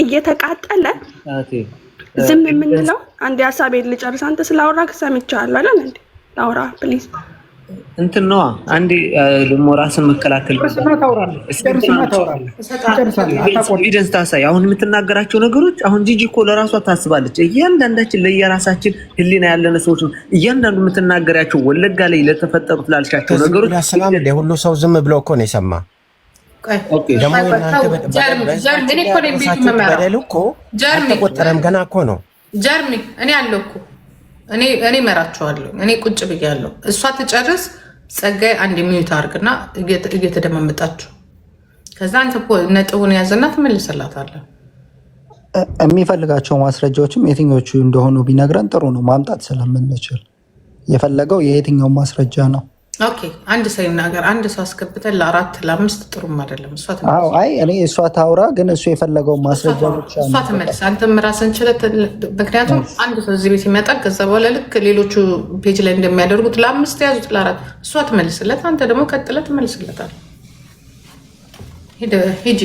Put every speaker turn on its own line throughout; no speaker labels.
እየተቃጠለ ዝም የምንለው አንድ ሐሳቤን ልጨርስ። አንተ ስላወራክ ሰምቻለሁ አይደል እንዴ? ላውራ ፕሊዝ።
እንትን ነው አንዴ ደሞ ራስን መከላከል ኤቪደንስ ታሳይ። አሁን የምትናገራቸው ነገሮች አሁን ጂጂ እኮ ለራሷ ታስባለች። እያንዳንዳችን ለየራሳችን ህሊና ያለን ሰዎች እያንዳንዱ የምትናገራቸው ወለጋ ላይ ለተፈጠሩት ላልሻቸው ነገሮች
ያሰማም እንደ ሁሉ ሰው ዝም ብሎ እኮ ነው የሰማ። ኦኬ ደሞ አልተቆጠረም ገና እኮ ነው።
ጀርሚ እኔ አለኩ እኔ መራቸዋለሁ። እኔ ቁጭ ብያለሁ። እሷ ትጨርስ። ጸጋይ አንድ ሚዩት አርግና እየተደማመጣችሁ ከዛ አንተ ነጥቡን ያዘና ትመልስላታለህ።
የሚፈልጋቸው ማስረጃዎችም የትኞቹ እንደሆኑ ቢነግረን ጥሩ ነው፣ ማምጣት ስለምንችል። የፈለገው የየትኛው ማስረጃ ነው?
ኦኬ አንድ ሰው ይናገር። አንድ ሰው አስገብተን ለ4 ለ5 ጥሩም አይደለም። እሷ
ተመልስ። አይ እኔ እሷ ታውራ፣ ግን እሱ የፈለገው ማስረጃ ብቻ ነው።
እሷ ተመልስ። አንተም ራስን ችለህ። ምክንያቱም አንድ ሰው እዚህ ቤት ይመጣ፣ ከዛ በኋላ ልክ ሌሎቹ ፔጅ ላይ እንደሚያደርጉት ለ5 ያዙት ለ4 እሷ ትመልስለት፣ አንተ ደግሞ ቀጥለህ ትመልስለታል። ሂጂ።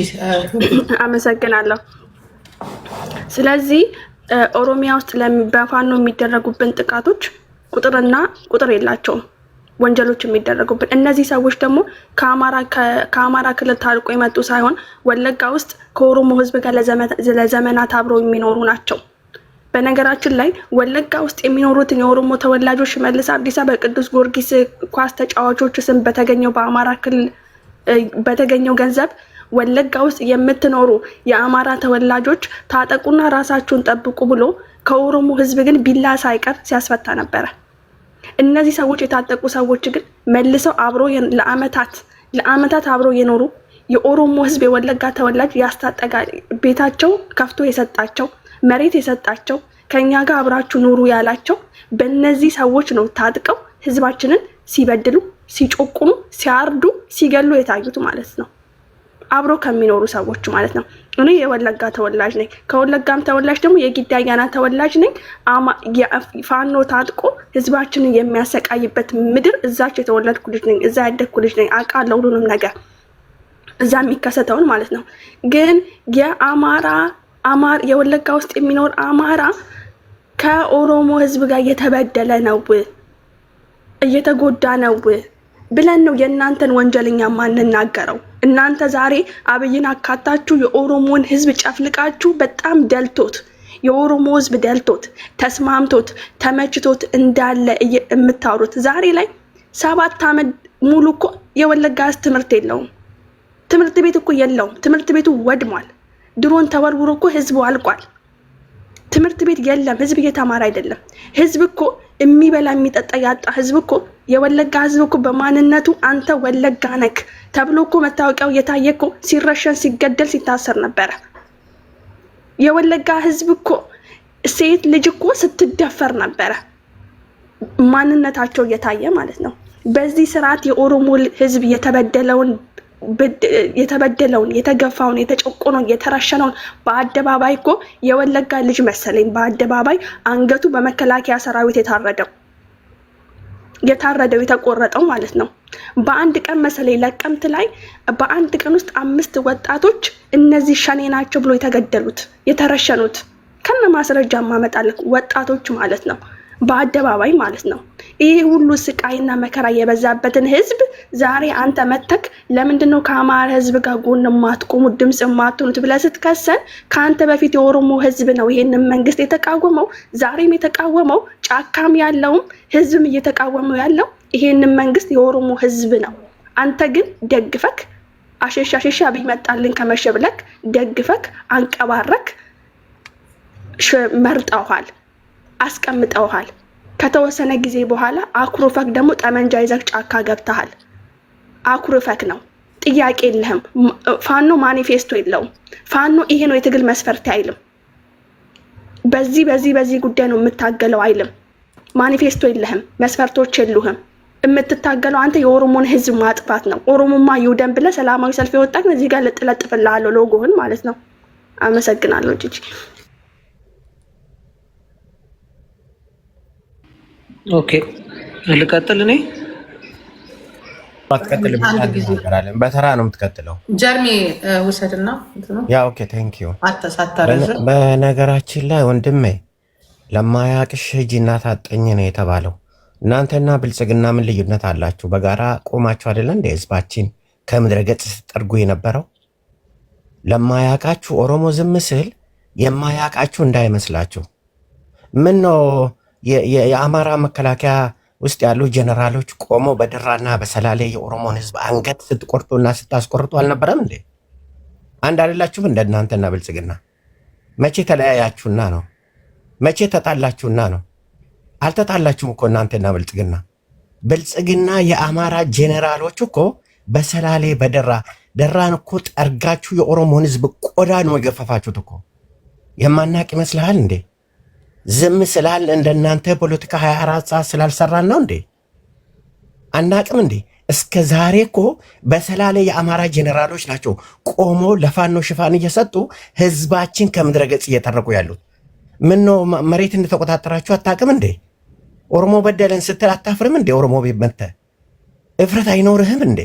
አመሰግናለሁ። ስለዚህ ኦሮሚያ ውስጥ በፋኖ የሚደረጉብን ጥቃቶች ቁጥር የላቸውም። ወንጀሎች የሚደረጉብን እነዚህ ሰዎች ደግሞ ከአማራ ክልል ታርቆ የመጡ ሳይሆን ወለጋ ውስጥ ከኦሮሞ ሕዝብ ጋር ለዘመናት አብረው የሚኖሩ ናቸው። በነገራችን ላይ ወለጋ ውስጥ የሚኖሩትን የኦሮሞ ተወላጆች ሽመልስ አብዲሳ በቅዱስ ጊዮርጊስ ኳስ ተጫዋቾች ስም በተገኘው በአማራ ክልል በተገኘው ገንዘብ ወለጋ ውስጥ የምትኖሩ የአማራ ተወላጆች ታጠቁና ራሳችሁን ጠብቁ ብሎ ከኦሮሞ ሕዝብ ግን ቢላ ሳይቀር ሲያስፈታ ነበረ። እነዚህ ሰዎች የታጠቁ ሰዎች ግን መልሰው አብሮ ለአመታት አብሮ የኖሩ የኦሮሞ ህዝብ የወለጋ ተወላጅ ያስታጠቃ ቤታቸው ከፍቶ የሰጣቸው መሬት የሰጣቸው ከኛ ጋር አብራችሁ ኑሩ ያላቸው በእነዚህ ሰዎች ነው ታጥቀው ህዝባችንን ሲበድሉ፣ ሲጮቁሙ፣ ሲያርዱ፣ ሲገሉ የታዩት ማለት ነው። አብሮ ከሚኖሩ ሰዎች ማለት ነው። እኔ የወለጋ ተወላጅ ነኝ። ከወለጋም ተወላጅ ደግሞ የጊዳ አያና ተወላጅ ነኝ። ፋኖ ታጥቆ ህዝባችንን የሚያሰቃይበት ምድር እዛች የተወለድኩ ልጅ ነኝ። እዛ ያደግኩ ልጅ ነኝ። አውቃለሁ ሁሉንም ነገር እዛ የሚከሰተውን ማለት ነው። ግን የወለጋ ውስጥ የሚኖር አማራ ከኦሮሞ ህዝብ ጋር እየተበደለ ነው፣ እየተጎዳ ነው ብለን ነው የእናንተን ወንጀለኛ ማንናገረው። እናንተ ዛሬ አብይን አካታችሁ የኦሮሞን ህዝብ ጨፍልቃችሁ በጣም ደልቶት የኦሮሞ ህዝብ ደልቶት ተስማምቶት ተመችቶት እንዳለ የምታወሩት ዛሬ ላይ 7 ዓመት ሙሉ እኮ የወለጋ ህዝብ ትምህርት የለውም። ትምህርት ቤት እኮ የለውም። ትምህርት ቤቱ ወድሟል። ድሮን ተወርውሮ እኮ ህዝቡ አልቋል። ትምህርት ቤት የለም። ህዝብ እየተማረ አይደለም። ህዝብ እኮ የሚበላ የሚጠጣ ያጣ ህዝብ እኮ የወለጋ ህዝብ እኮ በማንነቱ አንተ ወለጋ ነክ ተብሎ እኮ መታወቂያው እየታየ እኮ ሲረሸን፣ ሲገደል፣ ሲታሰር ነበረ። የወለጋ ህዝብ እኮ ሴት ልጅ እኮ ስትደፈር ነበረ፣ ማንነታቸው እየታየ ማለት ነው። በዚህ ስርዓት የኦሮሞ ህዝብ የተበደለውን፣ የተገፋውን፣ የተጨቆነውን፣ የተረሸነውን በአደባባይ እኮ የወለጋ ልጅ መሰለኝ በአደባባይ አንገቱ በመከላከያ ሰራዊት የታረደው የተቆረጠው ማለት ነው። በአንድ ቀን መሰለኝ ለቀምት ላይ በአንድ ቀን ውስጥ 5 ወጣቶች እነዚህ ሸኔ ናቸው ብሎ የተገደሉት የተረሸኑት ከነ ማስረጃ ማመጣለክ ወጣቶች ማለት ነው፣ በአደባባይ ማለት ነው። ይሄ ሁሉ ስቃይና መከራ የበዛበትን ህዝብ ዛሬ አንተ መተክ ለምንድነው ከአማራ ህዝብ ጋር ጎን ማትቆሙ ድምጽ ማትሆኑት ብለህ ስትከሰን፣ ካንተ በፊት የኦሮሞ ህዝብ ነው ይሄንን መንግስት የተቃወመው። ዛሬም የተቃወመው ጫካም ያለውም ህዝብም እየተቃወመው ያለው ይሄንን መንግስት የኦሮሞ ህዝብ ነው። አንተ ግን ደግፈክ አሸሻ ቢመጣልን ከመሸብለክ ደግፈክ አንቀባረክ መርጠውሃል፣ አስቀምጠውሃል። ከተወሰነ ጊዜ በኋላ አኩርፈክ ደግሞ ጠመንጃ ይዘክ ጫካ ገብተሃል። አኩርፈክ ነው፣ ጥያቄ የለህም። ፋኖ ማኒፌስቶ የለውም። ፋኖ ይሄ ነው የትግል መስፈርት አይልም። በዚህ ጉዳይ ነው የምታገለው አይልም። ማኒፌስቶ የለህም፣ መስፈርቶች የሉህም። የምትታገለው አንተ የኦሮሞን ህዝብ ማጥፋት ነው። ኦሮሞማ ይውደን ብለህ ሰላማዊ ሰልፍ የወጣክ እዚህ ጋር ልጥለጥፍልሃለሁ ሎጎህን ማለት ነው። አመሰግናለሁ ጂጂ።
ኦኬ ልቀጥል እኔ
አትቀጥልም። በተራ ነው የምትቀጥለው።
ጀርሚ ውሰድና
ያ ኦኬ ቴንክ ዩ።
አታሳታረዘ
በነገራችን ላይ ወንድሜ ለማያቅሽ ሂጂና ታጠኝ ነው የተባለው። እናንተና ብልጽግና ምን ልዩነት አላችሁ? በጋራ ቆማችሁ አይደለ እንደ ህዝባችን ከምድረ ገጽ ስትጠርጉ የነበረው? ለማያቃችሁ ኦሮሞ ዝም ስል የማያቃችሁ እንዳይመስላችሁ። ምን ነው የአማራ መከላከያ ውስጥ ያሉ ጀነራሎች ቆመው በድራና በሰላሌ የኦሮሞን ህዝብ አንገት ስትቆርጡና ስታስቆርጡ አልነበረም እንዴ? አንድ አይደላችሁም? እንደናንተና ብልጽግና መቼ ተለያያችሁና ነው? መቼ ተጣላችሁና ነው? አልተጣላችሁም እኮ እናንተና ብልጽግና። ብልጽግና የአማራ ጄኔራሎች እኮ በሰላሌ ደራን እኮ ጠርጋችሁ የኦሮሞን ህዝብ ቆዳ ነው የገፈፋችሁት እኮ። የማናቅ ይመስልሃል እንዴ? ዝም ስላል እንደናንተ ፖለቲካ 24 ሰዓት ስላልሰራን ነው እንዴ? አናቅም እንዴ? እስከ ዛሬ እኮ በሰላሌ የአማራ ጄኔራሎች ናቸው ቆሞ ለፋኖ ሽፋን እየሰጡ ህዝባችን ከምድረ ገጽ እየተረኩ ያሉት። ምን ነው መሬት እንደተቆጣጠራችሁ አታቅም እንዴ? ኦሮሞ በደለን ስትል አታፍርም እንዴ? ኦሮሞ ቤት መጥተህ እፍረት አይኖርህም እንዴ?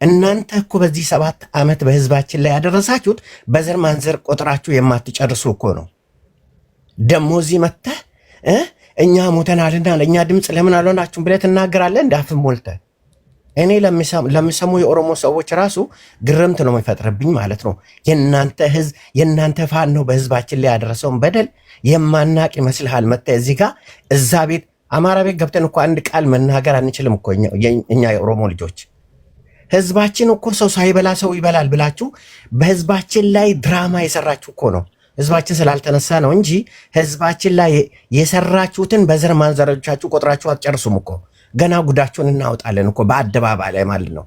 እናንተ እኮ በዚህ 7 ዓመት በህዝባችን ላይ ያደረሳችሁት በዘር ማንዘር ቆጥራችሁ የማትጨርሱ እኮ ነው። ደሞ እዚህ መጥተህ እኛ ሞተናልና ለእኛ ድምፅ ለምን አልሆናችሁም ብለህ ትናገራለህ? እንዳፍን ሞልተህ። እኔ ለሚሰሙ የኦሮሞ ሰዎች ራሱ ግርምት ነው የሚፈጥርብኝ ማለት ነው። የእናንተ ህዝብ የእናንተ ፋኖ በህዝባችን ላይ ያደረሰውን በደል የማናቅ ይመስልሃል? መጥተህ እዚህ ጋር እዛ ቤት አማራ ቤት ገብተን እኮ አንድ ቃል መናገር አንችልም እኮ እኛ የኦሮሞ ልጆች። ህዝባችን እኮ ሰው ሳይበላ ሰው ይበላል ብላችሁ በህዝባችን ላይ ድራማ የሰራችሁ እኮ ነው። ህዝባችን ስላልተነሳ ነው እንጂ ህዝባችን ላይ የሰራችሁትን በዘር ማንዘሮቻችሁ ቆጥራችሁ አትጨርሱም እኮ። ገና ጉዳችሁን እናወጣለን እኮ በአደባባይ ላይ ማለት ነው።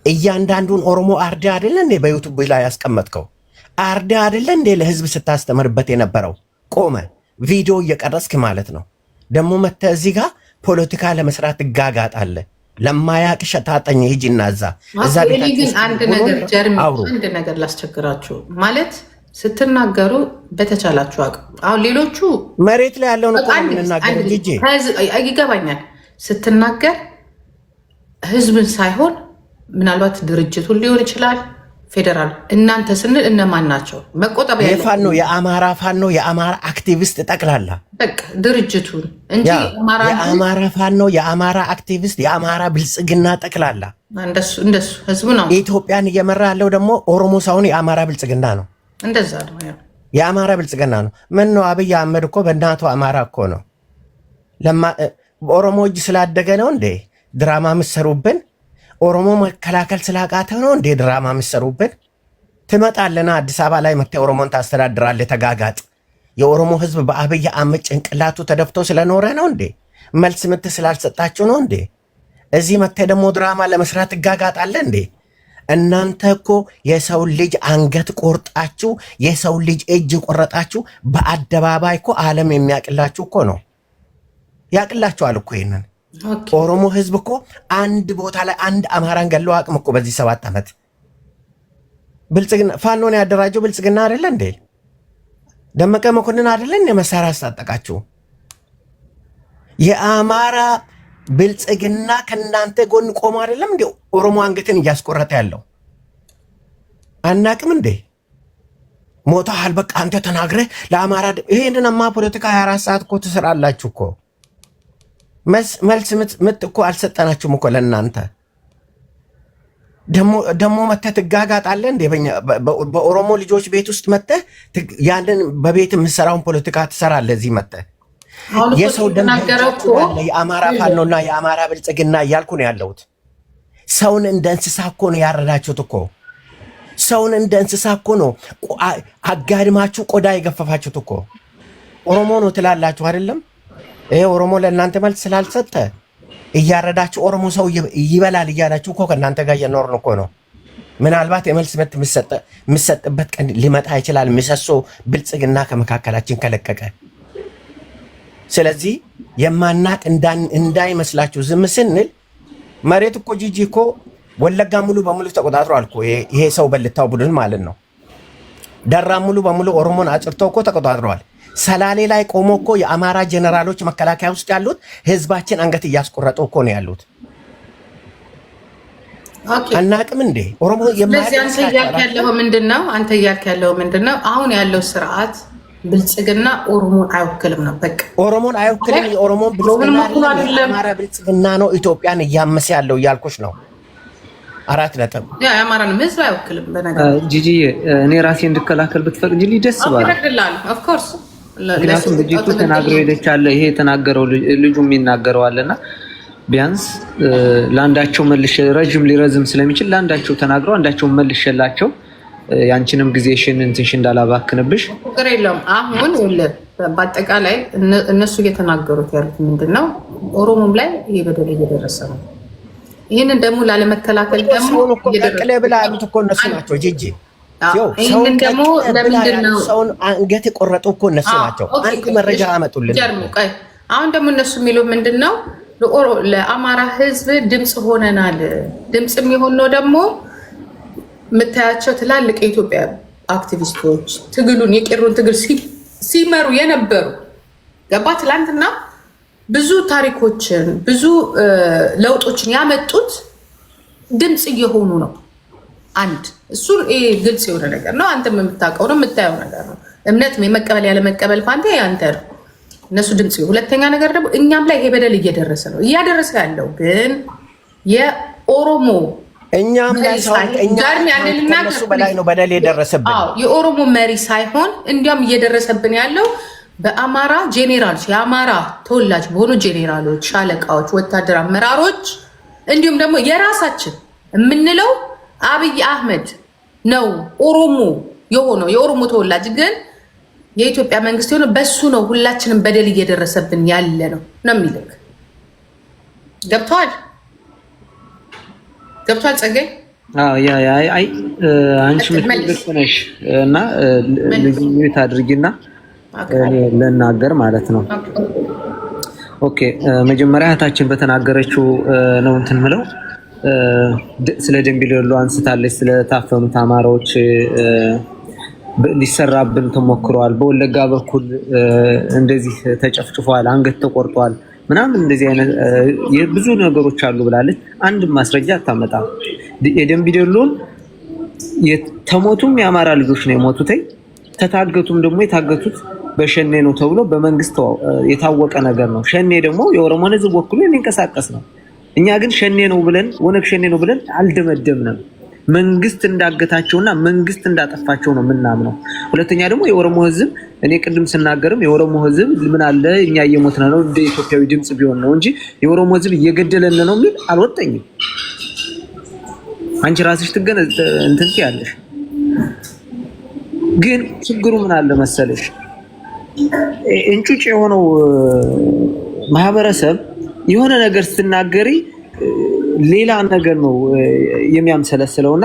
እያንዳንዱን ኦሮሞ አርዳ አይደለ እንዴ በዩቱብ ላይ ያስቀመጥከው? አርዳ አይደለ እንዴ ለህዝብ ስታስተምርበት የነበረው? ቆመ ቪዲዮ እየቀረስክ ማለት ነው። ደግሞ መተህ እዚህ ጋር ፖለቲካ ለመስራት ትጋጋጣለህ። ለማያቅሽ ታጠኝ ሂጂና እዛ
ግን አንድ ነገር ጀርሚ አንድ ነገር ላስቸግራችሁ ማለት ስትናገሩ በተቻላችሁ አቅም አሁን ሌሎቹ
መሬት ላይ ያለውን እኮ የምንናገር ጊዜ
ይገባኛል። ስትናገር ህዝብን ሳይሆን ምናልባት ድርጅቱን ሊሆን ይችላል ፌዴራል እናንተ ስንል እነማን ናቸው? መቆጠብ ያለው
የፋኖ የአማራ አክቲቪስት ጠቅላላ
በቃ ድርጅቱን እንጂ
የአማራ ፋኖ የአማራ አክቲቪስት የአማራ ብልጽግና ጠቅላላ
እንደሱ ህዝቡ ነው።
ኢትዮጵያን እየመራ ያለው ደግሞ ኦሮሞ ሳይሆን የአማራ ብልጽግና ነው።
እንደዛ ነው
የአማራ ብልጽግና ነው። ምን ነው አብይ አህመድ እኮ በእናቱ አማራ እኮ ነው። በኦሮሞ እጅ ስላደገ ነው እንዴ ድራማ ምሰሩብን? ኦሮሞ መከላከል ስላቃተው ነው እንዴ ድራማ ምሰሩብን? ትመጣለና አዲስ አበባ ላይ መጥተህ ኦሮሞን ታስተዳድራለህ። ተጋጋጥ። የኦሮሞ ህዝብ በአብይ አህመድ ጭንቅላቱ ተደፍቶ ስለኖረ ነው እንዴ? መልስ ምት ስላልሰጣችሁ ነው እንዴ? እዚህ መጥተህ ደግሞ ድራማ ለመስራት ትጋጋጣለህ እንዴ? እናንተ እኮ የሰው ልጅ አንገት ቆርጣችሁ የሰው ልጅ እጅ ቆረጣችሁ በአደባባይ እኮ ዓለም የሚያቅላችሁ እኮ ነው። ያቅላችኋል እኮ ይሄንን። ኦሮሞ ህዝብ እኮ አንድ ቦታ ላይ አንድ አማራን ገለው አቅም እኮ በዚህ 7 ዓመት ብልጽግና ፋኖን ያደራጀው ብልጽግና አይደለ እንዴ? ደመቀ መኮንን አይደለ እንዴ መሳሪያ አስታጠቃችሁ? የአማራ ብልጽግና ከእናንተ ጎን ቆሞ አይደለም እንዴ ኦሮሞ አንገትን እያስቆረጠ ያለው? አናቅም እንዴ? ሞታሃል በቃ አንተ ተናግረህ ለአማራ ይሄንንማ ፖለቲካ 24 ሰዓት እኮ ትሰራላችሁ እኮ። መልስ ምት እኮ አልሰጠናችሁም እኮ ለእናንተ። ደሞ መተህ ትጋጋጣለህ እንዴ? በኦሮሞ ልጆች ቤት ውስጥ መተህ ያንን በቤት የምሰራውን ፖለቲካ ትሰራለህ። እዚህ መተህ የሰው ደም የአማራ ፋኖና የአማራ ብልጽግና እያልኩ ነው ያለሁት። ሰውን እንደ እንስሳ እኮ ነው ያረዳችሁት እኮ። ሰውን እንደ እንስሳ እኮ ነው አጋድማችሁ ቆዳ የገፈፋችሁት እኮ። ኦሮሞ ነው ትላላችሁ አይደለም? ይሄ ኦሮሞ ለእናንተ መልስ ስላልሰጠ እያረዳችሁ ኦሮሞ ሰው ይበላል እያላችሁ እኮ ከእናንተ ጋር እየኖርን እኮ ነው። ምናልባት የመልስ ምት የምሰጥበት ቀን ሊመጣ ይችላል፣ ምሰሶ ብልጽግና ከመካከላችን ከለቀቀ። ስለዚህ የማናቅ እንዳይመስላችሁ ዝም ስንል መሬት እኮ ጂጂ እኮ ወለጋ ሙሉ በሙሉ ተቆጣጥሯል እኮ ይሄ ሰው በልታው ቡድን ማለት ነው። ደራ ሙሉ በሙሉ ኦሮሞን አጭርተው እኮ ተቆጣጥረዋል። ሰላሌ ላይ ቆሞ እኮ የአማራ ጀነራሎች መከላከያ ውስጥ ያሉት ህዝባችን አንገት እያስቆረጡ እኮ ነው ያሉት። አናቅም እንዴ? ኦሮሞ
ስለዚህ አንተ እያልክ ያለው ምንድነው? አሁን ያለው ስርዓት ብልጽግና ኦሮሞን አይወክልም ነው። በቃ
ኦሮሞን አይወክልም። የኦሮሞን ብልጽግና ብልጽግና ነው ኢትዮጵያን እያመሰ ያለው እያልኩሽ ነው። 4 ነጥብ።
የአማራን ህዝብ አይወክልም። በነገር
ጂጂ እኔ ራሴ እንድከላከል ብትፈቅጂልኝ ደስ ባለ።
ኦፍ ኮርስ
ምክንያቱም ልጅቱ ተናግረው ሄደች አለ ይሄ የተናገረው ልጁ የሚናገረው አለና ቢያንስ ለአንዳቸው መልሽ ረጅም ሊረዝም ስለሚችል ለአንዳቸው ተናግረው አንዳቸው መልሽላቸው ያንቺንም ጊዜሽን እንትንሽ እንዳላባክንብሽ
ችግር የለውም። አሁን በአጠቃላይ እነሱ እየተናገሩት ያሉት ምንድነው? ኦሮሞም ላይ ይሄ በደል እየደረሰ ነው። ይህንን ደግሞ ላለመከላከል ደግሞ
ቀቅለ ብላ ያሉት እኮ እነሱ ናቸው። ጂጂ
ይህንን ደግሞ ለምንድነው
ሰውን አንገት የቆረጡ እኮ እነሱ ናቸው። አንድ መረጃ አመጡልን።
አሁን ደግሞ እነሱ የሚለው ምንድነው? ለአማራ ህዝብ ድምፅ ሆነናል። ድምፅ የሚሆነው ደግሞ የምታያቸው ትላልቅ የኢትዮጵያ አክቲቪስቶች ትግሉን የቄሮን ትግል ሲመሩ የነበሩ ገባ ትላንትና ብዙ ታሪኮችን ብዙ ለውጦችን ያመጡት ድምፅ እየሆኑ ነው። አንድ እሱን ግልጽ የሆነ ነገር ነው። አንተም የምታውቀው ነው የምታየው ነገር ነው። እምነት የመቀበል ያለመቀበል ፋንታ ያንተ ነው። እነሱ ድምፅ። ሁለተኛ ነገር ደግሞ እኛም ላይ ይሄ በደል እየደረሰ ነው። እያደረሰ ያለው ግን የኦሮሞ
እኛም ላይ እነሱ በላይ ነው በደል የደረሰብን።
የኦሮሞ መሪ ሳይሆን እንዲያውም እየደረሰብን ያለው በአማራ ጄኔራሎች የአማራ ተወላጅ በሆኑ ጄኔራሎች፣ ሻለቃዎች፣ ወታደር አመራሮች እንዲሁም ደግሞ የራሳችን የምንለው አብይ አህመድ ነው ኦሮሞ የሆነው የኦሮሞ ተወላጅ ግን የኢትዮጵያ መንግስት የሆነ በሱ ነው ሁላችንም በደል እየደረሰብን ያለ ነው የሚልክ ገብቷል። ጸጋይ
አንቺ ምትልክ ነሽ እና ልዩነት አድርጊና ለናገር ማለት ነው። ኦኬ መጀመሪያ እህታችን በተናገረችው ነው እንትን ምለው ስለ ደምቢዶሎ አንስታለች። ስለታፈኑት አማራዎች ሊሰራብን ተሞክሯል። በወለጋ በኩል እንደዚህ ተጨፍጭፏል፣ አንገት ተቆርጧል ምናምን እንደዚህ አይነት ብዙ ነገሮች አሉ ብላለች። አንድ ማስረጃ አታመጣም። የደምቢዶሎን የተሞቱም የአማራ ልጆች ነው የሞቱት። ተታገቱም ደግሞ የታገቱት በሸኔ ነው ተብሎ በመንግስት የታወቀ ነገር ነው። ሸኔ ደግሞ የኦሮሞን ህዝብ ወክሎ የሚንቀሳቀስ ነው። እኛ ግን ሸኔ ነው ብለን ወነግ ሸኔ ነው ብለን አልደመደምንም። መንግስት እንዳገታቸውና መንግስት እንዳጠፋቸው ነው የምናምነው። ሁለተኛ ደግሞ የኦሮሞ ህዝብ እኔ ቅድም ስናገርም የኦሮሞ ህዝብ ምን አለ እኛ እየሞትን ነው እንደ ኢትዮጵያዊ ድምጽ ቢሆን ነው እንጂ የኦሮሞ ህዝብ እየገደለን ነው የሚል አልወጣኝም። አንቺ ራስሽ እንትን ያለሽ ግን ችግሩ ምን አለ መሰለሽ እንጩጭ የሆነው ማህበረሰብ የሆነ ነገር ስትናገሪ ሌላ ነገር ነው የሚያምሰለስለውና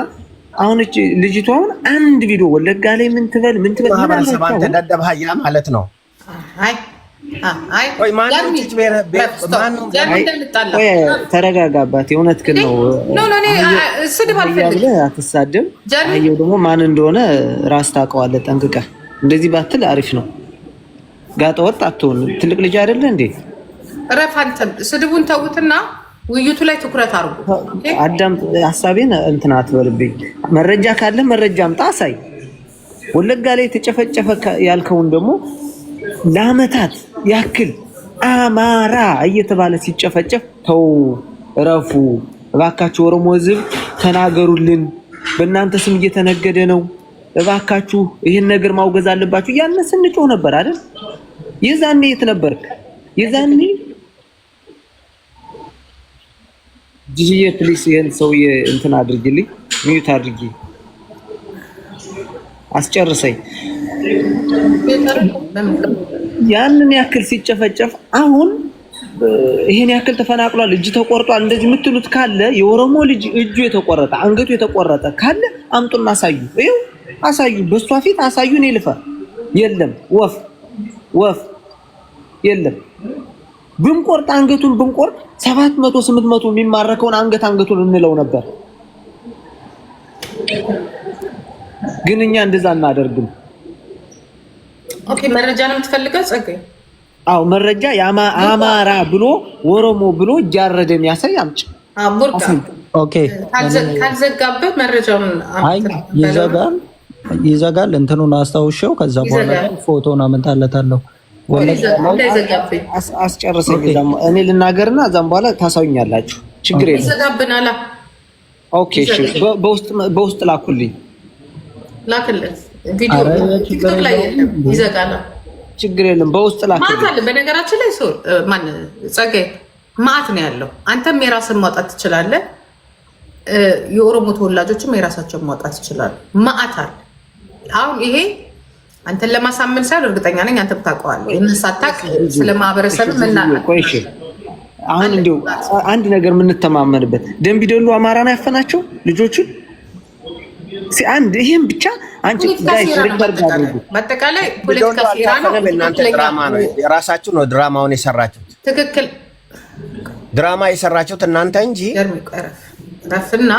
አሁን እቺ ልጅቷ አሁን አንድ ቪዲዮ ወለጋ ላይ ምን ትበል
ማህበረሰብ አንተ ደደብሃያ ማለት ነው። ወይ ማንም
ተረጋጋባት። የእውነት ግን ነው አትሳደብ። አየው ደግሞ ማን እንደሆነ ራስ ታውቀዋለህ ጠንቅቀህ። እንደዚህ ባትል አሪፍ ነው። ጋጠ ወጥ አትሆን። ትልቅ ልጅ አይደለ እንዴ?
ረፋንተ ስድቡን ተውትና ውይይቱ ላይ ትኩረት አድርጉ።
አዳም ሐሳቤን እንትን አትበልብኝ። መረጃ ካለ መረጃ አምጣ አሳይ። ወለጋ ላይ ተጨፈጨፈ ያልከውን ደግሞ ለአመታት ያክል አማራ እየተባለ ሲጨፈጨፍ ተው እረፉ እባካችሁ። ኦሮሞ ህዝብ ተናገሩልን፣ በእናንተ ስም እየተነገደ ነው፣ እባካችሁ ይህን ነገር ማውገዝ አለባችሁ እያልን ስንጮህ ነበር አይደል? የዛኔ የት ነበርክ? የዛኔ ጂጂዬ ፕሊስ ይሄን ሰውዬ እንትን አድርጊልኝ፣ ሚዩት አድርጊ፣ አስጨርሰኝ። ያንን ያክል ሲጨፈጨፍ አሁን ይሄን ያክል ተፈናቅሏል፣ እጅ ተቆርጧል እንደዚህ የምትሉት ካለ የኦሮሞ ልጅ እጁ የተቆረጠ አንገቱ የተቆረጠ ካለ አምጡና አሳዩ። ይኸው አሳዩ፣ በሷ ፊት አሳዩ። እኔ ልፈር የለም ወፍ የለም። ብንቆርጥ አንገቱን ብንቆርጥ 700 800 የሚማረከውን አንገቱን እንለው ነበር። ግን እኛ እንደዛ እናደርግም።
ኦኬ መረጃ ነው የምትፈልገው ጸጋዬ?
አዎ መረጃ አማራ ብሎ ኦሮሞ ብሎ ጃረደ የሚያሳይ አምጪ።
ቡርቃ
ኦኬ
ካልዘጋበት መረጃውን
ይዘጋል። እንትኑን አስታውሻው ከዛ በኋላ ፎቶን አመጣለታለሁ።
አስጨርሰኝ እኔ ልናገርና እዛም በኋላ ታሳውኛላችሁ። ችግር የለም።
ይዘጋብናል።
ኦኬ እሺ። በውስጥ ላኩልኝ።
ላክለት ቪዲዮ ቲክቶክ ላይ የለም። ይዘጋል።
ችግር የለም። በውስጥ ላክልኝ።
ማታ አለ። በነገራችን ላይ ማን ጸጋዬ ማአት ነው ያለው። አንተም የራስን ማውጣት ትችላለህ። የኦሮሞ ተወላጆችም የራሳቸውን ማውጣት ይችላሉ። ማአት አለ። አሁን ይሄ አንተን ለማሳመን ሳይሆን እርግጠኛ ነኝ አንተም ታውቀዋለህ። የምንሳታቅ ስለ ማህበረሰብ
ቆይሽ አሁን እንዲሁ አንድ ነገር የምንተማመንበት ደምቢዶሎ አማራን ያፈናቸው ልጆቹን አንድ ይሄን ብቻ አንቺ ጋይስ ሪከርድ አድርጉ።
በአጠቃላይ ፖለቲካ ሴራ ነው።
ድራማ ነው። የራሳችሁ ነው ድራማውን የሰራችሁት።
ትክክል
ድራማ የሰራችሁት እናንተ እንጂ
ረፍና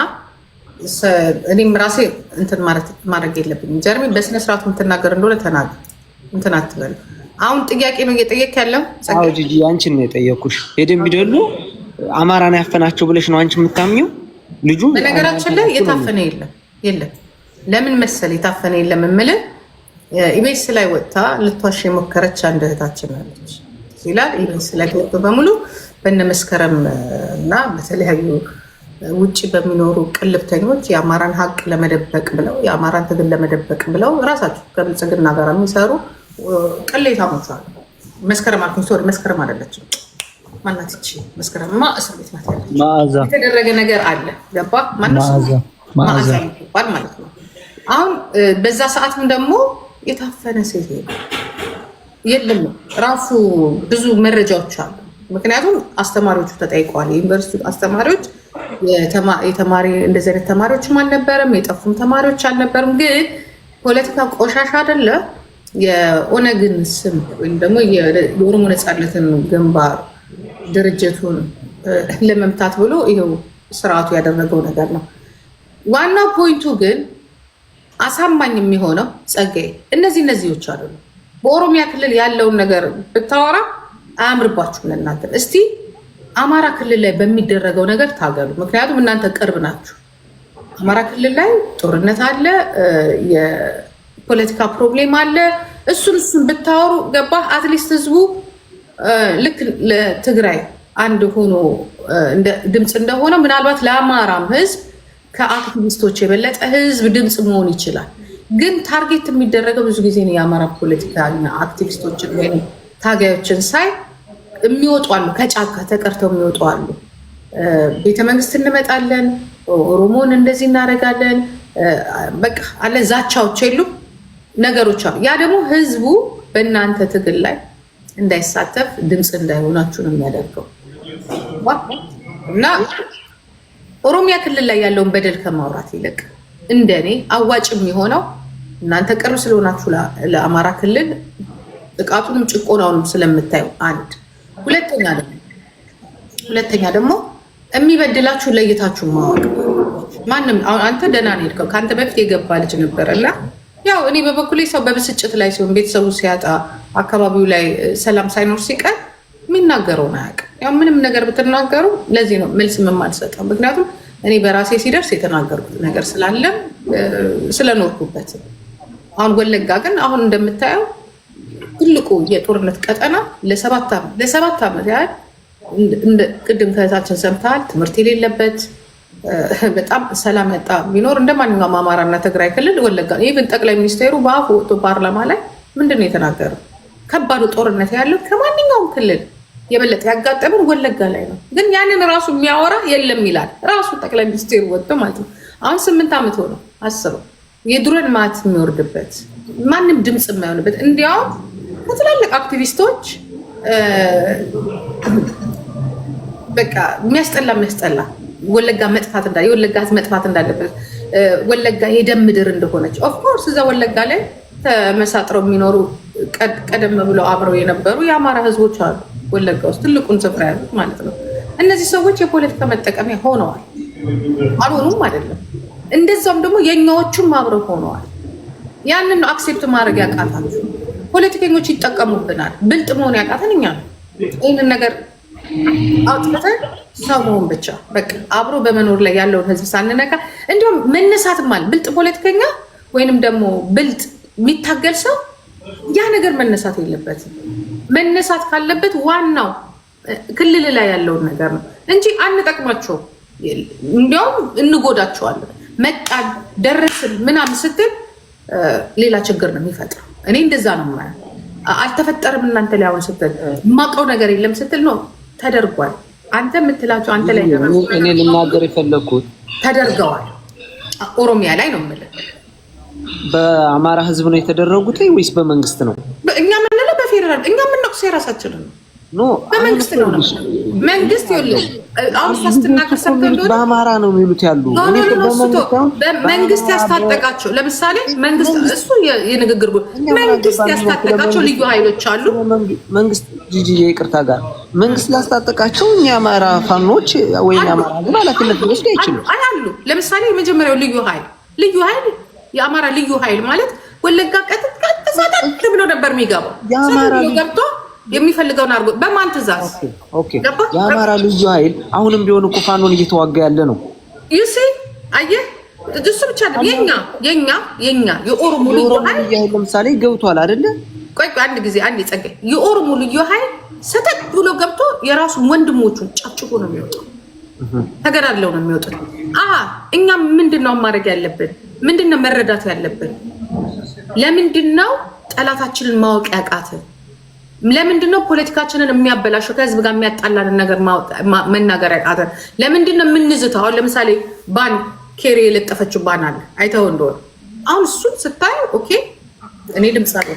እኔም ራሴ እንትን ማድረግ የለብኝም። ጀርሚ በስነ ስርዓቱ የምትናገር እንደሆነ ተናገር። እንትን አትበል። አሁን ጥያቄ ነው እየጠየቅ ያለው።
አዎ ጂጂ አንቺን ነው የጠየኩሽ። የደምቢዶሎ አማራን ያፈናቸው ብለሽ ነው አንቺ የምታምኚው? ልጁ
በነገራችን ላይ የታፈነ የለም። ለምን መሰል የታፈነ የለም የምልህ ኢቢኤስ ላይ ወጥታ ልትዋሽ የሞከረች አንድ እህታችን አለች ይላል። ኢቢኤስ ላይ ወጥቶ በሙሉ በነመስከረም እና በተለያዩ ውጭ በሚኖሩ ቅልብተኞች የአማራን ሀቅ ለመደበቅ ብለው የአማራን ትግል ለመደበቅ ብለው ራሳቸው ከብልጽግና ጋር የሚሰሩ ቅሌታሞች አሉ። መስከረም አልኩኝ፣ ሶሪ መስከረም አይደለችም። ማናት ይቺ? መስከረምማ እስር ቤት ናት ያለች። የተደረገ ነገር አለ። ገባ? ማዕዛ ይባል ማለት ነው። አሁን በዛ ሰዓትም ደግሞ የታፈነ ሴት የለም። ራሱ ብዙ መረጃዎች አሉ። ምክንያቱም አስተማሪዎቹ ተጠይቀዋል። የዩኒቨርሲቲ አስተማሪዎች የተማሪ እንደዚህ አይነት ተማሪዎችም አልነበረም፣ የጠፉም ተማሪዎች አልነበርም። ግን ፖለቲካ ቆሻሻ አይደለ? የኦነግን ስም ወይም ደግሞ የኦሮሞ ነፃነትን ግንባር ድርጅቱን ለመምታት ብሎ ይሄው ስርዓቱ ያደረገው ነገር ነው። ዋናው ፖይንቱ ግን አሳማኝ የሚሆነው ጸጋዬ እነዚህዎች አሉ። በኦሮሚያ ክልል ያለውን ነገር ብታወራ አያምርባችሁም ለእናንተ። እስቲ አማራ ክልል ላይ በሚደረገው ነገር ታገሉ። ምክንያቱም እናንተ ቅርብ ናችሁ። አማራ ክልል ላይ ጦርነት አለ፣ የፖለቲካ ፕሮብሌም አለ። እሱን ብታወሩ ገባ አትሊስት ህዝቡ ልክ ለትግራይ አንድ ሆኖ ድምፅ እንደሆነ ምናልባት ለአማራም ህዝብ ከአክቲቪስቶች የበለጠ ህዝብ ድምፅ መሆን ይችላል። ግን ታርጌት የሚደረገው ብዙ ጊዜ የአማራ ፖለቲካኛ አክቲቪስቶችን ወይም ታጋዮችን ሳይ የሚወጡ አሉ፣ ከጫካ ተቀርተው የሚወጡ አሉ። ቤተመንግስት እንመጣለን፣ ኦሮሞን እንደዚህ እናደርጋለን፣ በቃ አለ ዛቻዎች የሉ ነገሮች አሉ። ያ ደግሞ ህዝቡ በእናንተ ትግል ላይ እንዳይሳተፍ ድምፅ እንዳይሆናችሁ ነው የሚያደርገው። እና ኦሮሚያ ክልል ላይ ያለውን በደል ከማውራት ይልቅ እንደኔ አዋጭ የሚሆነው እናንተ ቅርብ ስለሆናችሁ ለአማራ ክልል ጥቃቱንም ጭቆናውንም ስለምታዩ አንድ፣ ሁለተኛ ደግሞ የሚበድላችሁ ለይታችሁ ማወቅ። ማንም አንተ ደህና ነው ሄድከው ከአንተ በፊት የገባ ልጅ ነበረ እና ያው እኔ በበኩሌ ሰው በብስጭት ላይ ሲሆን ቤተሰቡ ሲያጣ አካባቢው ላይ ሰላም ሳይኖር ሲቀር የሚናገረውን አያውቅም። ያው ምንም ነገር ብትናገሩ ለዚህ ነው መልስ የማልሰጠው። ምክንያቱም እኔ በራሴ ሲደርስ የተናገርኩት ነገር ስላለም ስለኖርኩበት። አሁን ወለጋ ግን አሁን እንደምታየው ትልቁ የጦርነት ቀጠና ለሰባት ዓመት ያህል ቅድም ከእህታችን ሰምተሃል፣ ትምህርት የሌለበት በጣም ሰላም ያጣ ቢኖር እንደ ማንኛውም አማራና ትግራይ ክልል ወለጋ። ኢቭን ጠቅላይ ሚኒስቴሩ በአፉ ወጥቶ ፓርላማ ላይ ምንድን ነው የተናገረው? ከባዱ ጦርነት ያለው ከማንኛውም ክልል የበለጠ ያጋጠመን ወለጋ ላይ ነው። ግን ያንን ራሱ የሚያወራ የለም ይላል ራሱ ጠቅላይ ሚኒስቴሩ ወጥቶ ማለት ነው። አሁን 8 ዓመት ሆነው አስበው። የድሮን ማት የሚወርድበት ማንም ድምፅ የማይሆንበት እንዲያውም ከትላልቅ አክቲቪስቶች በቃ የሚያስጠላ ወለጋ የወለጋ መጥፋት እንዳለበት ወለጋ የደም ምድር እንደሆነች ኦፍኮርስ እዛ ወለጋ ላይ ተመሳጥረው የሚኖሩ ቀደም ብለው አብረው የነበሩ የአማራ ህዝቦች አሉ። ወለጋ ውስጥ ትልቁን ስፍራ ያሉት ማለት ነው። እነዚህ ሰዎች የፖለቲካ መጠቀሚያ ሆነዋል። አልሆኑም አይደለም። እንደዛም ደግሞ የኛዎቹም አብረው ሆነዋል። ያንን ነው አክሴፕት ማድረግ ያቃታችሁ። ፖለቲከኞች ይጠቀሙብናል። ብልጥ መሆን ያቃተን እኛ ነው። ይህንን ነገር አውጥተን ሰው መሆን ብቻ በቃ አብሮ በመኖር ላይ ያለውን ህዝብ ሳንነካ እንዲሁም መነሳትም አለ ብልጥ ፖለቲከኛ ወይንም ደግሞ ብልጥ የሚታገል ሰው ያ ነገር መነሳት የለበትም። መነሳት ካለበት ዋናው ክልል ላይ ያለውን ነገር ነው እንጂ አንጠቅማቸውም። እንዲያውም እንጎዳቸዋለን። መጣን ደረስን ምናምን ስትል ሌላ ችግር ነው የሚፈጥረው። እኔ እንደዛ ነው ማለት አልተፈጠረም እናንተ ላይ አሁን ስትል የማውቀው ነገር የለም ስትል ነው ተደርጓል። አንተ የምትላቸው አንተ ላይ
እኔ ልናገር የፈለግኩት
ተደርገዋል። ኦሮሚያ ላይ ነው የምልህ።
በአማራ ህዝብ ነው የተደረጉት ወይስ በመንግስት ነው?
እኛ የምንለው በፌደራል እኛ የምናውቀው የራሳችንን ነው።
ኖ
በመንግስት ነው። መንግስት ይኸውልህ አሁን ሳስትናገር ሰምተህ እንደሆነ
በአማራ ነው የሚሉት ያሉ
መንግስት ያስታጠቃቸው ለምሳሌ መንግስት እሱ የንግግር መንግስት ያስታጠቃቸው ልዩ ኃይሎች አሉ።
መንግስት ጂጂ ይቅርታ ጋር መንግስት ላስታጠቃቸው እኛ አማራ ፋኖች ወይ አማራ ግን ኃላፊነት ሊወስድ አይችልም
አሉ። ለምሳሌ የመጀመሪያው ልዩ ኃይል የአማራ ልዩ ኃይል ማለት ወለጋ ቀጥታ ብሎ ነበር የሚገባው የአማራ ገብቶ የሚፈልገውን አድርጎ በማን ትእዛዝ?
ኦኬ የአማራ ልዩ ኃይል አሁንም ቢሆን እኮ ፋኖን እየተዋጋ ያለ ነው።
ይሲ አየህ እሱ ብቻ ነው የኛ የኦሮሞ ልዩ ኃይል
ለምሳሌ ገብቷል አይደለ?
ቆይ አንድ ጊዜ አንድ ጸጋይ የኦሮሞ ልዩ ኃይል ሰተት ብሎ ገብቶ የራሱን ወንድሞቹን ጨፍጭፎ ነው የሚወጣው። ተገዳድለው ነው የሚወጡት። እኛ ምንድነው ማድረግ ያለብን? ምንድነው መረዳት ያለብን? ለምንድነው ጠላታችንን ማወቅ ያቃተን? ለምንድነው ፖለቲካችንን የሚያበላሸው ከህዝብ ጋር የሚያጣላንን ነገር መናገር ያቃተን? ለምንድነው የምንዝተው? አሁን ለምሳሌ ባን ኬሪ የለጠፈችው ባን አለ አይተው እንደሆነ አሁን እሱን ስታይ ኦኬ እኔ ድምፅ አለ።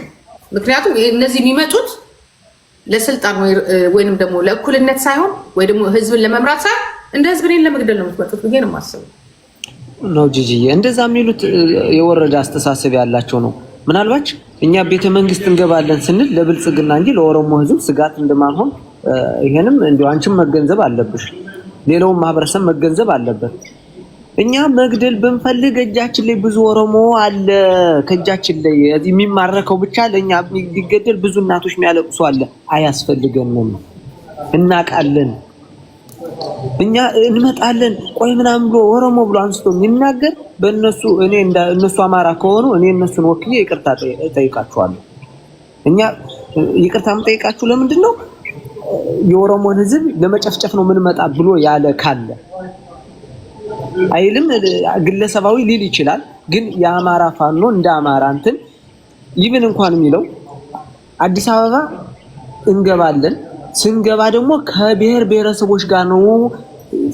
ምክንያቱም እነዚህ የሚመጡት ለስልጣን ወይንም ደግሞ ለእኩልነት ሳይሆን ወይ ደግሞ ህዝብን ለመምራት ሳይሆን እንደ ህዝብ እኔን ለመግደል ነው የምትመጡት ብዬ ነው የማስበው።
ነው ጂጂዬ እንደዛ የሚሉት የወረደ አስተሳሰብ ያላቸው ነው። ምናልባት እኛ ቤተ መንግስት እንገባለን ስንል ለብልጽግና እንጂ ለኦሮሞ ህዝብ ስጋት እንደማንሆን ይሄንም እንዲሁ አንቺም መገንዘብ አለብሽ፣ ሌላውም ማህበረሰብ መገንዘብ አለበት። እኛ መግደል ብንፈልግ እጃችን ላይ ብዙ ኦሮሞ አለ። ከእጃችን ላይ እዚህ የሚማረከው ብቻ ለኛ ቢገደል ብዙ እናቶች የሚያለቅሱ አለ። አያስፈልገንም፣ እናቃለን። እኛ እንመጣለን ቆይ ምናምን ብሎ ኦሮሞ ብሎ አንስቶ የሚናገር በእነሱ እነሱ አማራ ከሆኑ እኔ እነሱን ወክዬ ይቅርታ ጠይቃቸዋለሁ። እኛ ይቅርታ የምጠይቃችሁ ለምንድን ነው? የኦሮሞን ህዝብ ለመጨፍጨፍ ነው ምን መጣ ብሎ ያለ ካለ አይልም። ግለሰባዊ ሊል ይችላል። ግን የአማራ ፋኖ እንደ አማራ እንትን ይብን እንኳን የሚለው አዲስ አበባ እንገባለን። ስንገባ ደግሞ ከብሔር ብሔረሰቦች ጋር ነው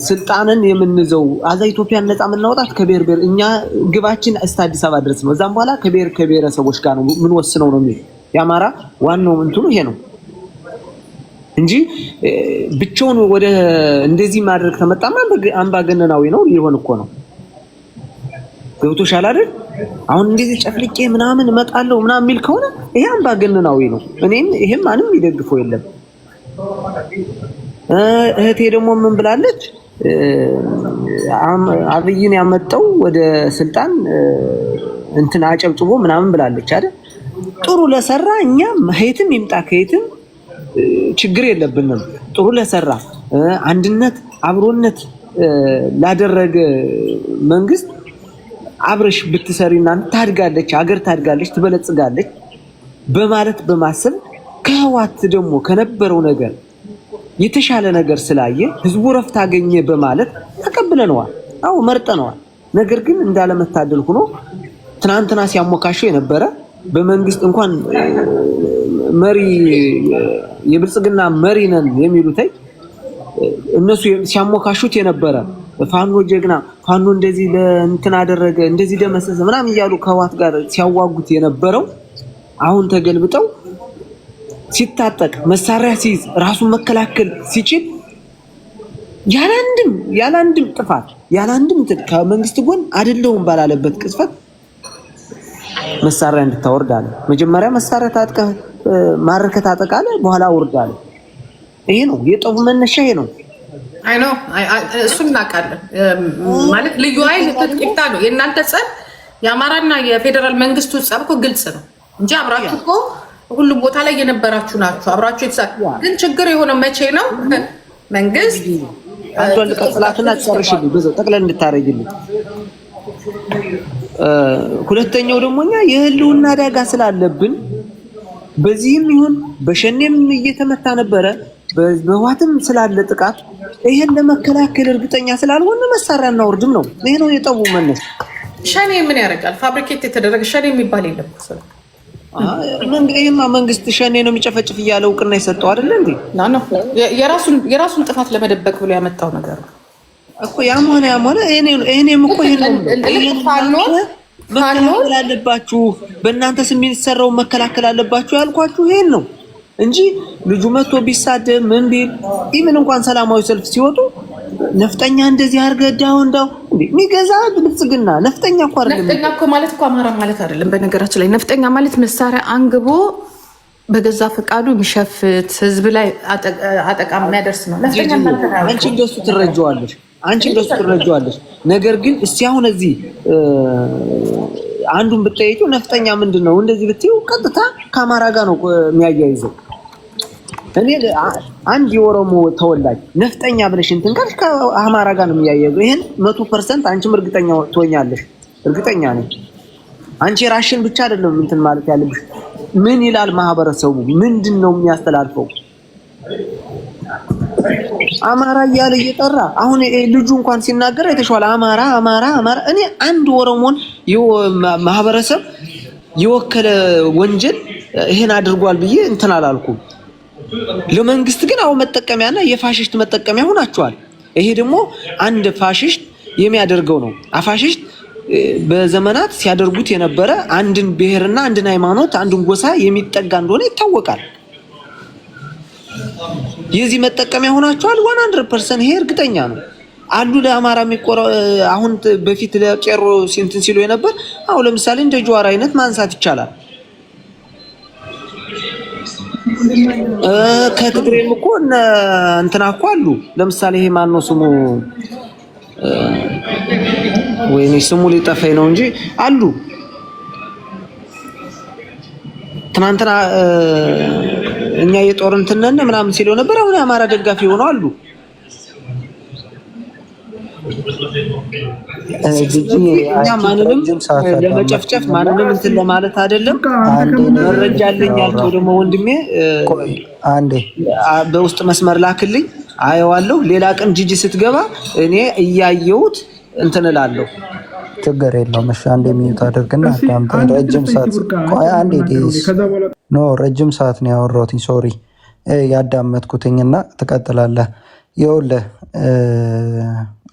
ስልጣንን የምንይዘው። አዛ ኢትዮጵያን ነፃ የምናወጣት ከብሔር እኛ ግባችን እስከ አዲስ አበባ ድረስ ነው። እዛም በኋላ ከብሔር ብሔረሰቦች ጋር ነው ምን ወስነው ነው የሚል የአማራ ዋናው እንትኑ ይሄ ነው እንጂ ብቻውን ወደ እንደዚህ ማድረግ ተመጣማ አምባገነናዊ ነው ሊሆን እኮ ነው። ገብቶሻል አይደል? አሁን እንደዚህ ጨፍልቄ ምናምን እመጣለሁ ምናምን የሚል ከሆነ ይሄ አምባገነናዊ ነው። እኔን ይሄም ማንም ይደግፈው የለም። እህቴ ደግሞ ምን ብላለች? አብይን ያመጣው ወደ ስልጣን እንትን አጨብጭቦ ምናምን ብላለች አይደል? ጥሩ ለሰራ እኛ ሄትም ይምጣ ከየትም ችግር የለብንም። ጥሩ ለሰራ አንድነት አብሮነት ላደረገ መንግስት አብረሽ ብትሰሪና ታድጋለች፣ ሀገር ታድጋለች፣ ትበለጽጋለች በማለት በማሰብ ከህዋት ደግሞ ከነበረው ነገር የተሻለ ነገር ስላየ ህዝቡ ረፍት አገኘ በማለት ተቀብለነዋል። አዎ መርጠነዋል። ነገር ግን እንዳለመታደል ሆኖ ትናንትና ሲያሞካሸው የነበረ በመንግስት እንኳን መሪ የብልጽግና መሪ ነን የሚሉት እነሱ ሲያሞካሹት የነበረ ፋኖ ጀግና ፋኖ እንደዚህ ለእንትን አደረገ እንደዚህ ደመሰሰ ምናምን እያሉ ከህዋት ጋር ሲያዋጉት የነበረው አሁን ተገልብጠው ሲታጠቅ መሳሪያ ሲይዝ ራሱን መከላከል ሲችል ያላንድም ጥፋት ያላንድም ከመንግስት ጎን አይደለውም ባላለበት ቅጽበት መሳሪያ እንድታወርድ አለ። መጀመሪያ መሳሪያ ታጥቀ ማርከት ታጠቃለ፣ በኋላ ወርዳለ። ይሄ ነው የጠቡ መነሻ ይሄ ነው።
አይ ነው እሱን እናውቃለን። ማለት ልዩ ኃይል ተጥቂታ ነው የእናንተ ጸብ። የአማራና የፌዴራል መንግስቱ ጸብ እኮ ግልጽ ነው እንጂ አብራችሁ እኮ ሁሉም ቦታ ላይ የነበራችሁ ናችሁ። አብራችሁ ግን ችግር የሆነው መቼ ነው? መንግስት
አንዷን ልቀጥላትና ጨርሽልኝ በዛው ጠቅለል እንድታረጊልኝ። ሁለተኛው ደግሞ እኛ የህልውና አደጋ ስላለብን በዚህም ይሁን በሸኔም እየተመታ ነበረ፣ በህዋትም ስላለ ጥቃት ይሄን ለመከላከል እርግጠኛ ስላልሆነ መሳሪያ እናወርድም ነው። ይሄ ነው የጠቡ መነስ።
ሸኔ ምን ያደርጋል? ፋብሪኬት የተደረገ ሸኔ የሚባል የለም።
ይሄማ መንግስት ሸኔ ነው የሚጨፈጭፍ እያለ እውቅና የሰጠው አይደለ እንዴ?
የራሱን ጥፋት ለመደበቅ ብሎ ያመጣው ነገር ነው
እኮ። ያም ሆነ እኔም እኮ ይሄን መከላከል አለባችሁ፣ በእናንተ ስም የሚሰራው መከላከል አለባችሁ ያልኳችሁ ይሄን ነው እንጂ ልጁ መጥቶ ቢሳደብ ምን ቢል ኢቭን እንኳን ሰላማዊ ሰልፍ ሲወጡ ነፍጠኛ እንደዚህ አድርገህ እንዳው የሚገዛ ብልጽግና ነፍጠኛ እኮ አይደለም።
ነፍጠኛ እኮ ማለት እኮ አማራ ማለት አይደለም። በነገራችን ላይ ነፍጠኛ ማለት መሳሪያ አንግቦ በገዛ ፈቃዱ የሚሸፍት ህዝብ ላይ አጠቃ የሚያደርስ ነው። ነፍጠኛ ማለት
አንቺ እንደሱ ትረጃዋለሽ። ነገር ግን እስቲ አሁን እዚህ አንዱን ብትጠይቂው ነፍጠኛ ምንድነው እንደዚህ ብትይው ቀጥታ ከአማራ ጋር ነው የሚያያይዘው። እኔ አንድ የኦሮሞ ተወላጅ ነፍጠኛ ብለሽ እንትን ካልሽ ከአማራ ጋር ነው የሚያያይዘው። ይሄን 100% አንቺም እርግጠኛ ትሆኛለሽ። እርግጠኛ ነኝ። አንቺ ራሽን ብቻ አይደለም እንትን ማለት ያለብሽ። ምን ይላል ማህበረሰቡ? ምንድነው የሚያስተላልፈው? አማራ እያለ እየጠራ አሁን ልጁ እንኳን ሲናገር የተሻለ አማራ እኔ አንድ ኦሮሞን ማህበረሰብ የወከለ ወንጀል ይሄን አድርጓል ብዬ እንትን አላልኩም። ለመንግስት ግን አሁን መጠቀሚያና የፋሽስት መጠቀሚያ ሆናቸዋል። ይሄ ደግሞ አንድ ፋሽስት የሚያደርገው ነው። አፋሽስት በዘመናት ሲያደርጉት የነበረ አንድን ብሔርና አንድን ሃይማኖት አንድን ጎሳ የሚጠጋ እንደሆነ ይታወቃል። የዚህ መጠቀሚያ ሆናቸዋል 100%። ይሄ እርግጠኛ ነው አሉ። ለአማራ አሁን በፊት ለቄሮ ሲንትን ሲሉ የነበር አሁን ለምሳሌ እንደ ጀዋር አይነት ማንሳት ይቻላል። ከትግሬም እኮ እንትና እኮ አሉ። ለምሳሌ ይሄ ማን ነው ስሙ? ወይኔ ስሙ ሊጠፋኝ ነው እንጂ አሉ። ትናንትና እኛ የጦር እንትን ነን ምናምን ሲሉ ነበር። አሁን የአማራ ደጋፊ ሆነው አሉ። እኛ ማንንም ለመጨፍጨፍ ማንንም እንትን ለማለት አይደለም። መረጃ አለኝ ያልከው ደግሞ ወንድሜ
አንዴ
በውስጥ መስመር ላክልኝ፣ አየዋለሁ። ሌላ ቀን ጂጂ ስትገባ እኔ እያየሁት እንትን እላለሁ።
ችግር የለውም። እሺ አንዴ ሚዩት አድርግና አዳምጠኝ። ረጅም ሰዓት ቆይ አንዴ ረጅም ሰዓት ነው ያወራሁት። ሶሪ ያዳመጥኩትኝና ትቀጥላለህ። ይኸውልህ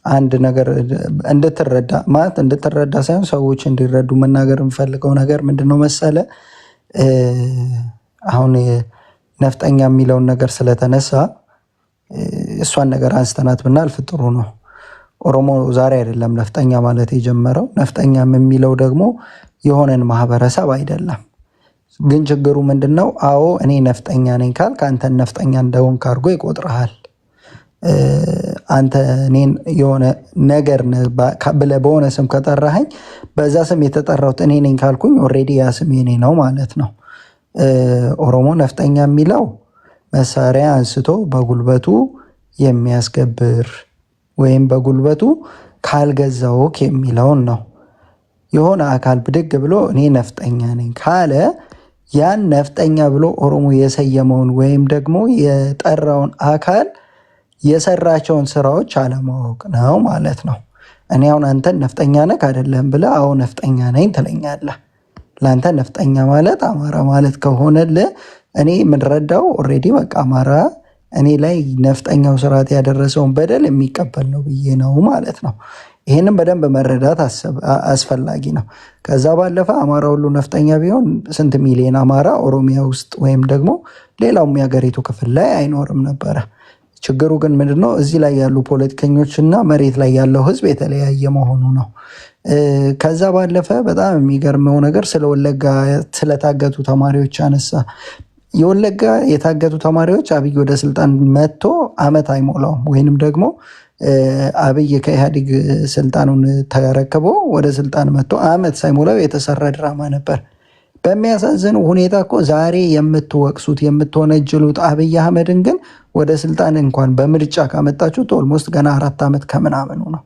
አንድ ነገር እንድትረዳ ሳይሆን ሰዎች እንዲረዱ መናገር የምፈልገው ነገር ምንድነው መሰለ? አሁን ነፍጠኛ የሚለውን ነገር ስለተነሳ እሷን ነገር አንስተናት ብናልፍ ጥሩ ነው። ኦሮሞ ዛሬ አይደለም ነፍጠኛ ማለት የጀመረው። ነፍጠኛም የሚለው ደግሞ የሆነን ማህበረሰብ አይደለም። ግን ችግሩ ምንድነው? አዎ እኔ ነፍጠኛ ነኝ ካልክ አንተን ነፍጠኛ እንደሆንክ አድርጎ ይቆጥረሃል። አንተ እኔን የሆነ ነገር ብለህ በሆነ ስም ከጠራኸኝ በዛ ስም የተጠራሁት እኔ ነኝ ካልኩኝ ኦልሬዲ ያ ስም የኔ ነው ማለት ነው። ኦሮሞ ነፍጠኛ የሚለው መሳሪያ አንስቶ በጉልበቱ የሚያስገብር ወይም በጉልበቱ ካልገዛውክ የሚለውን ነው። የሆነ አካል ብድግ ብሎ እኔ ነፍጠኛ ነኝ ካለ ያን ነፍጠኛ ብሎ ኦሮሞ የሰየመውን ወይም ደግሞ የጠራውን አካል የሰራቸውን ስራዎች አለማወቅ ነው ማለት ነው። እኔ አሁን አንተን ነፍጠኛ ነህ አይደለም ብለህ አዎ ነፍጠኛ ነኝ ትለኛለህ። ለአንተ ነፍጠኛ ማለት አማራ ማለት ከሆነልህ እኔ የምንረዳው ኦልሬዲ በቃ አማራ እኔ ላይ ነፍጠኛው ስርዓት ያደረሰውን በደል የሚቀበል ነው ብዬ ነው ማለት ነው። ይህንም በደንብ መረዳት አስፈላጊ ነው። ከዛ ባለፈ አማራ ሁሉ ነፍጠኛ ቢሆን ስንት ሚሊዮን አማራ ኦሮሚያ ውስጥ ወይም ደግሞ ሌላውም የሀገሪቱ ክፍል ላይ አይኖርም ነበረ። ችግሩ ግን ምንድነው? እዚህ ላይ ያሉ ፖለቲከኞችና መሬት ላይ ያለው ህዝብ የተለያየ መሆኑ ነው። ከዛ ባለፈ በጣም የሚገርመው ነገር ስለ ወለጋ ስለታገቱ ተማሪዎች አነሳ። የወለጋ የታገቱ ተማሪዎች አብይ ወደ ስልጣን መጥቶ አመት አይሞላውም፣ ወይንም ደግሞ አብይ ከኢህአዴግ ስልጣኑን ተረክቦ ወደ ስልጣን መጥቶ አመት ሳይሞላው የተሰራ ድራማ ነበር። በሚያሳዝን ሁኔታ እኮ ዛሬ የምትወቅሱት የምትወነጅሉት አብይ አህመድን ግን ወደ ስልጣን እንኳን በምርጫ ካመጣችሁት ኦልሞስት ገና 4 ዓመት ከምናምኑ ነው።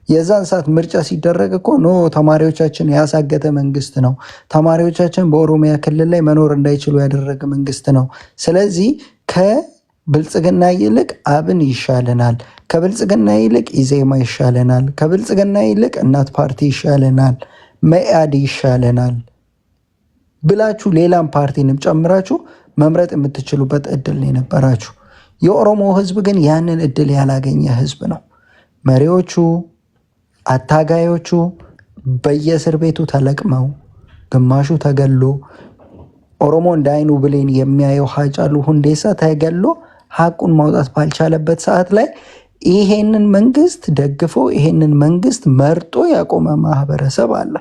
የዛን ሰዓት ምርጫ ሲደረግ እኮ ኖ ተማሪዎቻችን ያሳገተ መንግስት ነው፣ ተማሪዎቻችን በኦሮሚያ ክልል ላይ መኖር እንዳይችሉ ያደረገ መንግስት ነው። ስለዚህ ከብልጽግና ይልቅ አብን ይሻለናል፣ ከብልጽግና ይልቅ ኢዜማ ይሻለናል፣ ከብልጽግና ይልቅ እናት ፓርቲ ይሻለናል፣ መኢአድ ይሻለናል ብላችሁ ሌላም ፓርቲንም ጨምራችሁ መምረጥ የምትችሉበት እድል ነው የነበራችሁ። የኦሮሞ ህዝብ ግን ያንን እድል ያላገኘ ህዝብ ነው። መሪዎቹ አታጋዮቹ በየእስር ቤቱ ተለቅመው ግማሹ ተገሎ ኦሮሞ እንደ አይኑ ብሌን የሚያየው ሃጫሉ ሁንዴሳ ተገሎ ሀቁን ማውጣት ባልቻለበት ሰዓት ላይ ይሄንን መንግስት ደግፎ ይሄንን መንግስት መርጦ ያቆመ ማህበረሰብ አለ።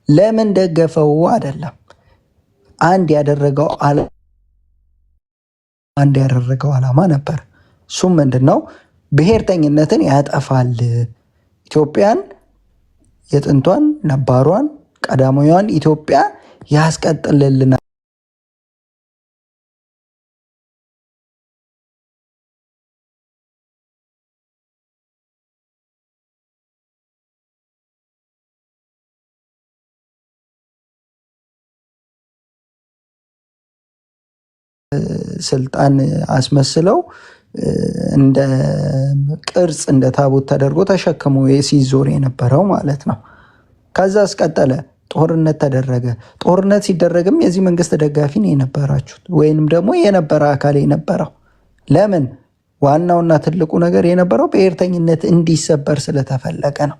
ለምን ደገፈው አይደለም፣ አንድ ያደረገው ዓላማ ነበር። እሱም ምንድነው? ብሔርተኝነትን ያጠፋል፣ ኢትዮጵያን የጥንቷን ነባሯን ቀዳማዊዋን ኢትዮጵያ ያስቀጥልልናል። ስልጣን አስመስለው እንደ ቅርጽ እንደ ታቦት ተደርጎ ተሸክሞ ሲዞር የነበረው ማለት ነው። ከዛ አስቀጠለ፣ ጦርነት ተደረገ። ጦርነት ሲደረግም የዚህ መንግስት ደጋፊ ነው የነበራችሁት፣ ወይንም ደግሞ የነበረ አካል የነበረው። ለምን? ዋናውና ትልቁ ነገር የነበረው ብሔርተኝነት እንዲሰበር ስለተፈለገ ነው።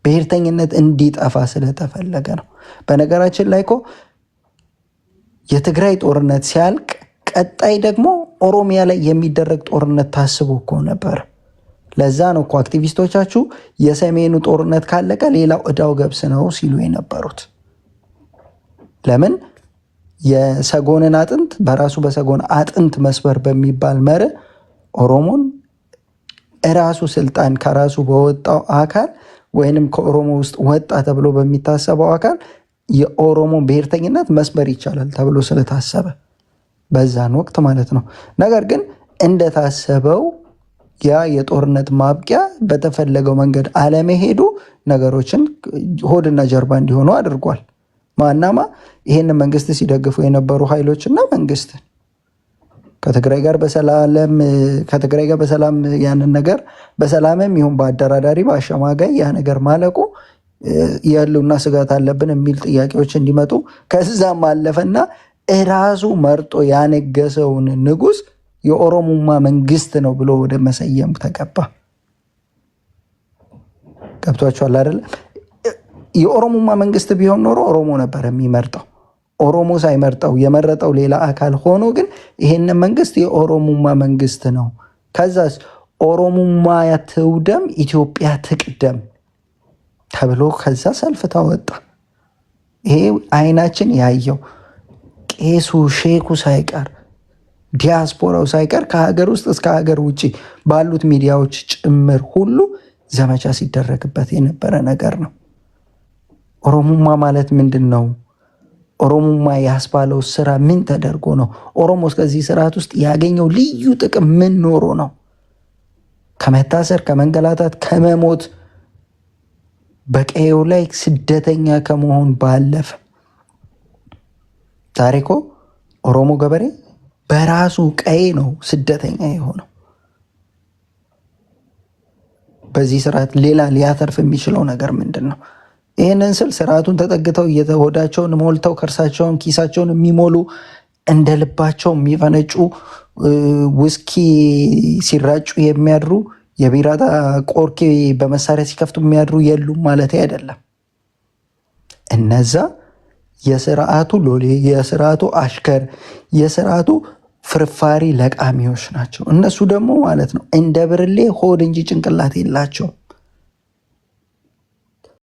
ብሔርተኝነት እንዲጠፋ ስለተፈለገ ነው። በነገራችን ላይ እኮ የትግራይ ጦርነት ሲያልቅ ቀጣይ ደግሞ ኦሮሚያ ላይ የሚደረግ ጦርነት ታስቦ እኮ ነበር። ለዛ ነው እኮ አክቲቪስቶቻችሁ የሰሜኑ ጦርነት ካለቀ ሌላው እዳው ገብስ ነው ሲሉ የነበሩት። ለምን? የሰጎንን አጥንት በራሱ በሰጎን አጥንት መስበር በሚባል መርህ ኦሮሞን እራሱ ስልጣን ከራሱ በወጣው አካል ወይንም ከኦሮሞ ውስጥ ወጣ ተብሎ በሚታሰበው አካል የኦሮሞ ብሔርተኝነት መስበር ይቻላል ተብሎ ስለታሰበ በዛን ወቅት ማለት ነው። ነገር ግን እንደታሰበው ያ የጦርነት ማብቂያ በተፈለገው መንገድ አለመሄዱ ነገሮችን ሆድና ጀርባ እንዲሆኑ አድርጓል። ማናማ ይሄንን መንግስት ሲደግፉ የነበሩ ኃይሎችና መንግስት ከትግራይ ጋር በሰላም ያንን ነገር በሰላምም ይሁን በአደራዳሪ በአሸማጋይ ያ ነገር ማለቁ የህልውና ስጋት አለብን የሚል ጥያቄዎች እንዲመጡ ከዛም አለፈና እራሱ መርጦ ያነገሰውን ንጉስ የኦሮሞማ መንግስት ነው ብሎ ወደ መሰየም ተገባ። ገብቷችኋል አይደለ? የኦሮሞማ መንግስት ቢሆን ኖሮ ኦሮሞ ነበር የሚመርጠው። ኦሮሞ ሳይመርጠው የመረጠው ሌላ አካል ሆኖ ግን ይሄንን መንግስት የኦሮሞማ መንግስት ነው፣ ከዛስ ኦሮሞማ ትውደም ኢትዮጵያ ትቅደም ተብሎ ከዛ ሰልፍ ተወጣ። ይሄ አይናችን ያየው ቄሱ ሼኩ ሳይቀር ዲያስፖራው ሳይቀር ከሀገር ውስጥ እስከ ሀገር ውጭ ባሉት ሚዲያዎች ጭምር ሁሉ ዘመቻ ሲደረግበት የነበረ ነገር ነው። ኦሮሞማ ማለት ምንድን ነው? ኦሮሞማ ያስባለው ስራ ምን ተደርጎ ነው? ኦሮሞ እስከዚህ ስርዓት ውስጥ ያገኘው ልዩ ጥቅም ምን ኖሮ ነው? ከመታሰር፣ ከመንገላታት፣ ከመሞት በቀየው ላይ ስደተኛ ከመሆን ባለፈ ዛሬ እኮ ኦሮሞ ገበሬ በራሱ ቀዬ ነው ስደተኛ የሆነው። በዚህ ስርዓት ሌላ ሊያተርፍ የሚችለው ነገር ምንድን ነው? ይህንን ስል ስርዓቱን ተጠግተው ሆዳቸውን ሞልተው ከርሳቸውን ኪሳቸውን የሚሞሉ እንደ ልባቸው የሚፈነጩ ውስኪ ሲራጩ የሚያድሩ የቢራ ቆርኬ በመሳሪያ ሲከፍቱ የሚያድሩ የሉም ማለት አይደለም። እነዛ የስርዓቱ ሎሌ፣ የስርዓቱ አሽከር፣ የስርዓቱ ፍርፋሪ ለቃሚዎች ናቸው። እነሱ ደግሞ ማለት ነው እንደ ብርሌ ሆድ እንጂ ጭንቅላት የላቸው።